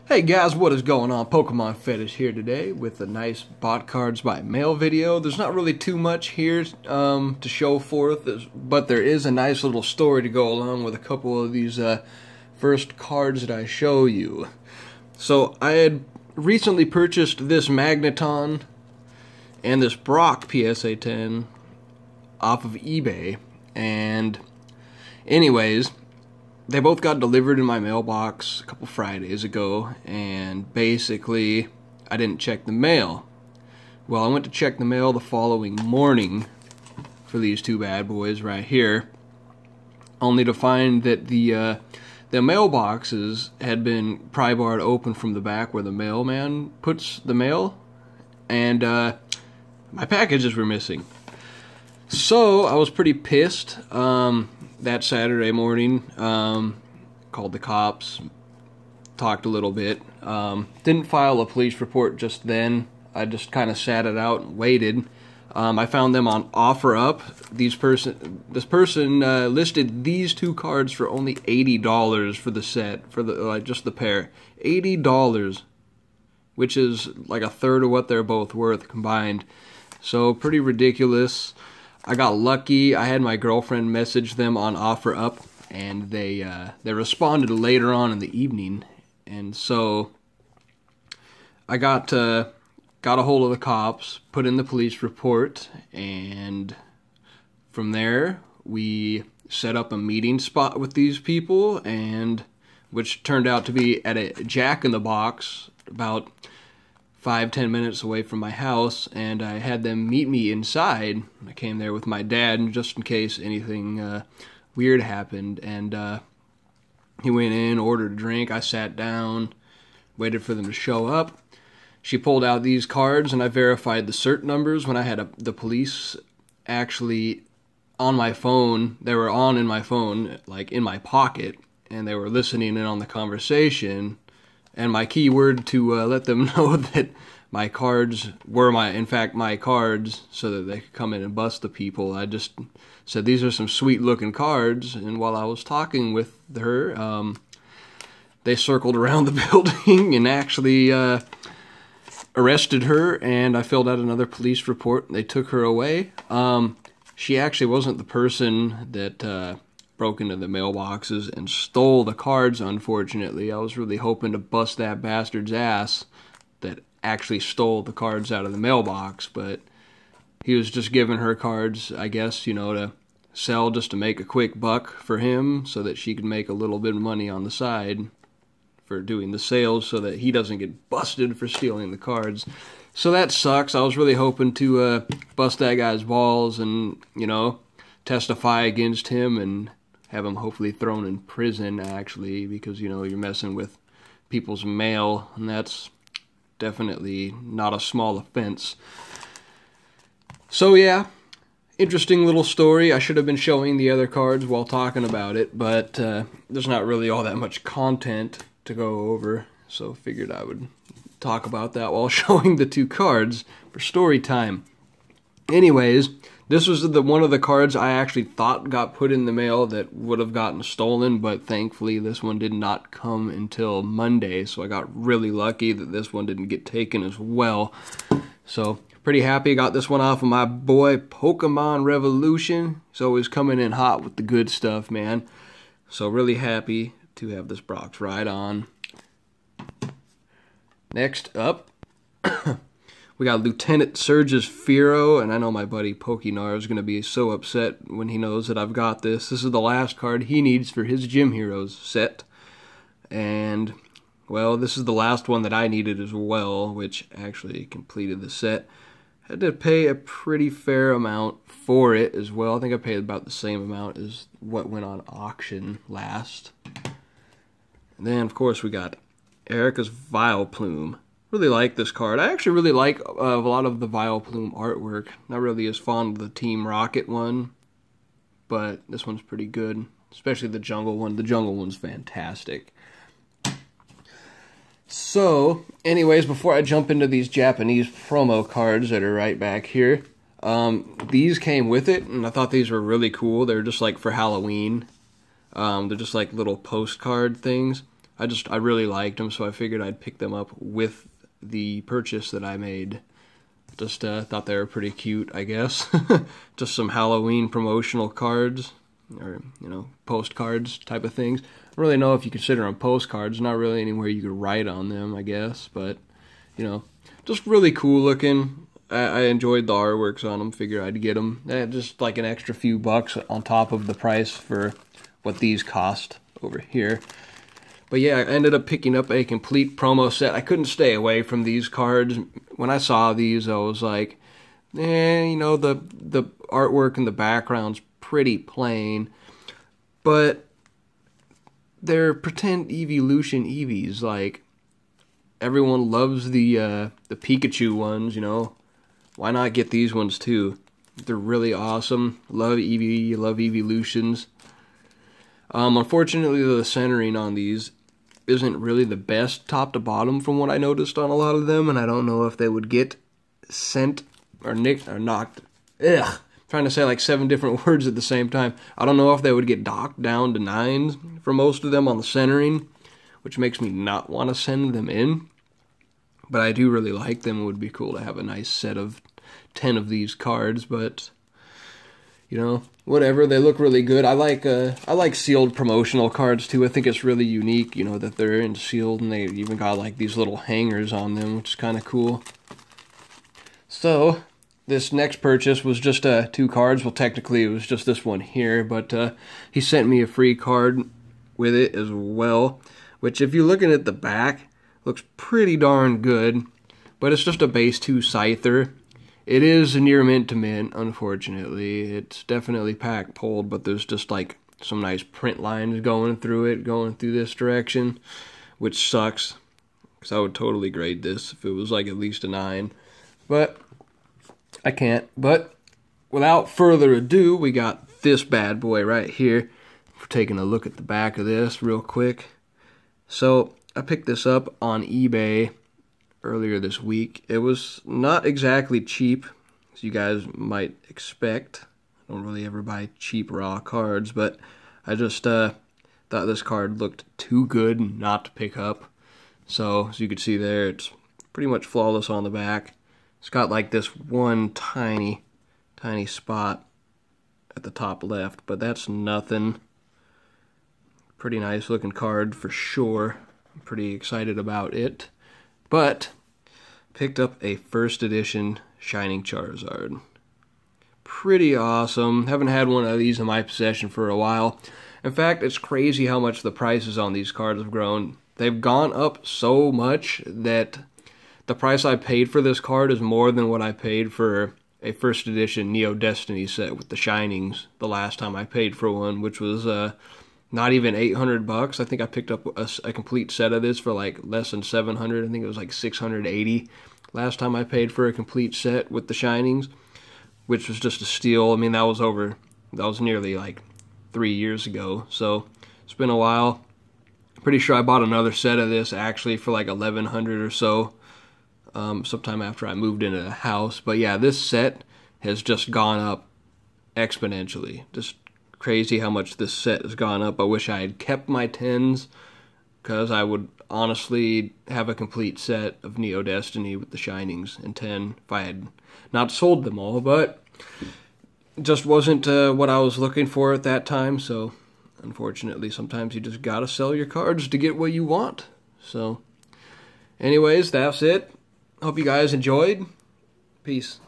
Hey guys, what is going on? Pokemon Fetish here today with a nice bot cards by mail video. There's not really too much here to show forth, but there is a nice little story to go along with a couple of these first cards that I show you. So I had recently purchased this Magneton and this Brock PSA 10 off of eBay, and anyways, they both got delivered in my mailbox a couple Fridays ago, and basically I didn't check the mail. Well, I went to check the mail the following morning for these two bad boys right here, only to find that the mailboxes had been pry barred open from the back where the mailman puts the mail, and my packages were missing. So I was pretty pissed. That Saturday morning, called the cops, talked a little bit, didn't file a police report just then. I just kind of sat it out and waited. I found them on OfferUp. This person listed these two cards for only $80 for the set, for the just the pair. $80, which is like a third of what they're both worth combined. So pretty ridiculous. I got lucky. I had my girlfriend message them on OfferUp, and they responded later on in the evening, and so I got a hold of the cops, put in the police report, and from there we set up a meeting spot with these people, and which turned out to be at a Jack in the Box about 5-10 minutes away from my house, and I had them meet me inside. I came there with my dad just in case anything weird happened, and he went in, ordered a drink. I sat down, waited for them to show up. She pulled out these cards, and I verified the cert numbers when I had the police actually on my phone. They were on in my phone, like in my pocket, and they were listening in on the conversation. And my keyword to let them know that my cards were in fact my cards, so that they could come in and bust the people. I just said these are some sweet looking cards, and while I was talking with her, they circled around the building and actually arrested her, and I filled out another police report, and they took her away. She actually wasn't the person that broke into the mailboxes and stole the cards, unfortunately. I was really hoping to bust that bastard's ass that actually stole the cards out of the mailbox, but he was just giving her cards, I guess, you know, to sell just to make a quick buck for him so that she could make a little bit of money on the side for doing the sales so that he doesn't get busted for stealing the cards. So that sucks. I was really hoping to bust that guy's balls and, you know, testify against him and have him hopefully thrown in prison, actually, because, you know, you're messing with people's mail, and that's definitely not a small offense. So yeah, interesting little story. I should have been showing the other cards while talking about it, but there's not really all that much content to go over, so figured I would talk about that while showing the two cards for story time. Anyways, this was one of the cards I actually thought got put in the mail that would have gotten stolen, but thankfully this one did not come until Monday, so I got really lucky that this one didn't get taken as well. So, pretty happy. Got this one off of my boy Pokemon Revolution. He's always coming in hot with the good stuff, man. So, really happy to have this box right on. Next up, we got Lieutenant Surge's Firo, and I know my buddy Pokenar is going to be so upset when he knows that I've got this. This is the last card he needs for his Gym Heroes set. And, well, this is the last one that I needed as well, which actually completed the set. Had to pay a pretty fair amount for it as well. I think I paid about the same amount as what went on auction last. And then, of course, we got Erica's Vileplume. Really like this card. I actually really like a lot of the Vileplume artwork. Not really as fond of the Team Rocket one, but this one's pretty good, especially the jungle one. The jungle one's fantastic. So, anyways, before I jump into these Japanese promo cards that are right back here, these came with it, and I thought these were really cool. They're just like for Halloween. They're just like little postcard things. I really liked them, so I figured I'd pick them up with the purchase that I made. Just thought they were pretty cute, I guess. Just some Halloween promotional cards, or, you know, postcards type of things. I don't really know if you consider them postcards. Not really anywhere you could write on them, I guess. But, you know, just really cool looking. I enjoyed the artworks on them. Figured I'd get them. Just like an extra few bucks on top of the price for what these cost over here. But yeah, I ended up picking up a complete promo set. I couldn't stay away from these cards. When I saw these, I was like, you know, the artwork in the background's pretty plain. But they're pretend Evolution Eevees. Like, everyone loves the Pikachu ones, you know. Why not get these ones too? They're really awesome. Love Eevee, love Evolutions. Unfortunately, the centering on these isn't really the best top to bottom from what I noticed on a lot of them, and I don't know if they would get sent or nicked or knocked. Ugh, I'm trying to say like 7 different words at the same time. I don't know if they would get docked down to 9s for most of them on the centering, which makes me not want to send them in. But I do really like them. It would be cool to have a nice set of 10 of these cards, but you know, whatever. They look really good. I like sealed promotional cards too. I think it's really unique, you know, that they're in sealed, and they even got like these little hangers on them, which is kind of cool. So this next purchase was just 2 cards. Well, technically it was just this one here, but he sent me a free card with it as well, which if you're looking at the back, looks pretty darn good. But it's just a base 2 Scyther. It is near mint to mint, unfortunately. It's definitely pack pulled, but there's just like some nice print lines going through this direction, which sucks, because I would totally grade this if it was like at least a 9. But I can't. But without further ado, we got this bad boy right here. We're taking a look at the back of this real quick. So I picked this up on eBay earlier this week. It was not exactly cheap, as you guys might expect. I don't really ever buy cheap raw cards, but I just thought this card looked too good not to pick up. So, as you can see there, it's pretty much flawless on the back. It's got like this one tiny spot at the top left, but that's nothing. Pretty nice looking card for sure. I'm pretty excited about it. But picked up a first edition Shining Charizard. Pretty awesome. Haven't had one of these in my possession for a while. In fact, it's crazy how much the prices on these cards have grown. They've gone up so much that the price I paid for this card is more than what I paid for a first edition Neo Destiny set with the Shinings the last time I paid for one, which was not even 800 bucks. I think I picked up a complete set of this for like less than 700. I think it was like 680 last time I paid for a complete set with the Shinings, which was just a steal. I mean, that was nearly like 3 years ago, so it's been a while. Pretty sure I bought another set of this actually for like 1100 or so sometime after I moved into the house. But yeah, this set has just gone up exponentially. Just crazy how much this set has gone up. I wish I had kept my 10s, because I would honestly have a complete set of Neo Destiny with the Shinings and 10 if I had not sold them all, but it just wasn't what I was looking for at that time. So unfortunately, sometimes you just gotta sell your cards to get what you want. So anyways, that's it. Hope you guys enjoyed. Peace.